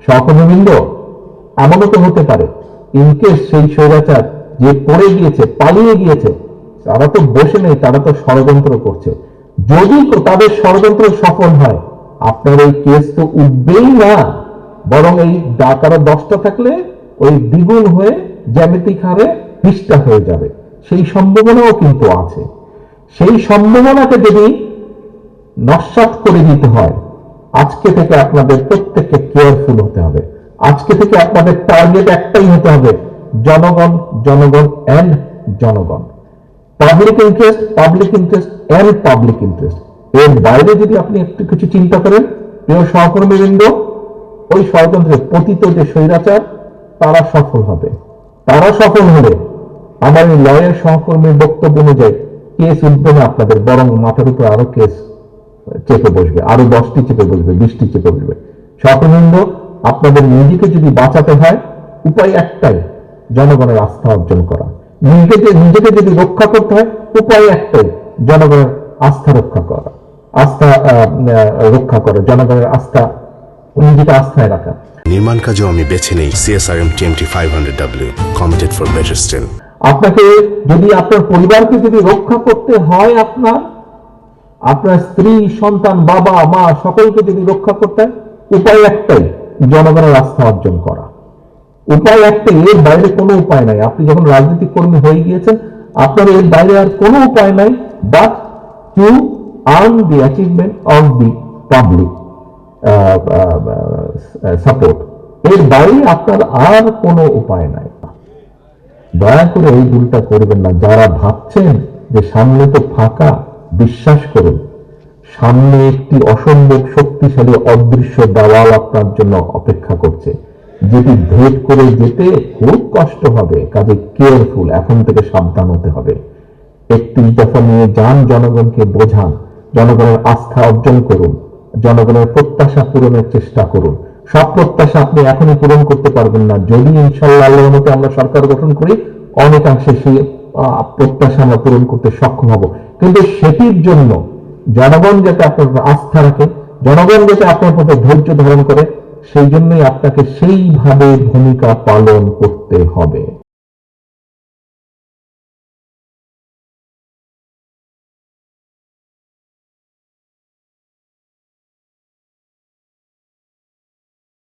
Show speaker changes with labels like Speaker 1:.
Speaker 1: সহকর্মীবৃন্দ, এমনও তো হতে পারে ইনকেস সেই স্বৈরাচার যে পড়ে গিয়েছে, পালিয়ে গিয়েছে, তারা তো বসে নেই, তারা তো ষড়যন্ত্র করছে। যদি তাদের ষড়যন্ত্র সফল হয়, আপনার এই কেস তো উঠবেই না, বরং এই ডাকারা 10টা থাকলে ওই দ্বিগুণ হয়ে জ্যামিতিক হারে 20টা হয়ে যাবে। সেই সম্ভাবনাও কিন্তু আছে। সেই সম্ভাবনাকে যদি নস্যাৎ করে দিতে হয়, আজকে থেকে আপনাদের প্রত্যেককে কেয়ারফুল হতে হবে। আজকে থেকে আপনাদের টার্গেট একটাই হতে হবে, জনগণ, জনগণ এন্ড জনগণ। Public interest, public interest and public interest. এর বাইরে যদি আপনি একটু কিছু চিন্তা করেন, প্রিয় সহকর্মীবৃন্দ, ওই ষড়যন্ত্রের পতিত যে স্বৈরাচার, তারা সফল হবে। তারা সফল হলে আমার এই লয়ের সহকর্মীর বক্তব্য অনুযায়ী কেস উঠবে না আপনাদের, বরং মাথার উপর আরো কেস চেপে বসবে, আরো 10টি চেপে বসবে, 20টি চেপে বসবে। সহকর্মীবৃন্দ, আপনাদের নিজেকে যদি বাঁচাতে হয়, উপায় একটাই, জনগণের আস্থা অর্জন করা। নিজেকে যদি রক্ষা করতে হয়, উপায় একটাই, জনগণের আস্থা রক্ষা করা, জনগণের আস্থা, নিজেকে আস্থায় রাখা।
Speaker 2: নির্মাণ কাজেও আমি বেছে নেই CSRM TMT 500W, committed for better still।
Speaker 1: আপনাকে যদি আপনার পরিবারকে যদি রক্ষা করতে হয়, আপনার স্ত্রী, সন্তান, বাবা, মা সকলকে যদি রক্ষা করতে হয়, উপায় একটাই, জনগণের আস্থা অর্জন করা। উপায় একটাই, এর বাইরে কোনো উপায় নাই। আপনি যখন রাজনৈতিক কর্মী হয়ে গিয়েছেন, আপনার এর বাইরে আর কোনো উপায় নাই, but to earn the achievement of the public support. এর বাইরে আপনার আর কোনো উপায় নাই। দয়া করে এই ভুলটা করবেন না। যারা ভাবছেন যে সামনে তো ফাঁকা, বিশ্বাস করুন, সামনে একটি অসম্ভব শক্তিশালী অদৃশ্য দেওয়াল আপনার জন্য অপেক্ষা করছে, যেটি ভেদ করে যেতে খুব কষ্ট হবে। কাজে কেয়ারফুল, এখন থেকে সাবধান হতে হবে। 31 দফা নিয়ে যান, জনগণকে বোঝান, জনগণের আস্থা অর্জন করুন, জনগণের প্রত্যাশা পূরণের চেষ্টা করুন। সব প্রত্যাশা আপনি এখনই পূরণ করতে পারবেন না। যদি ইনশাআল্লাহ আল্লাহর মতে আমরা সরকার গঠন করি, অনেকাংশে সেই প্রত্যাশা আমরা পূরণ করতে সক্ষম হব। কিন্তু সেটির জন্য জনগণ যাতে আপনার আস্থা রাখে, জনগণ যাতে আপনার প্রতি ধৈর্য ধারণ করে, সেই জন্যই আপনাকে সেইভাবে ভূমিকা পালন করতে হবে।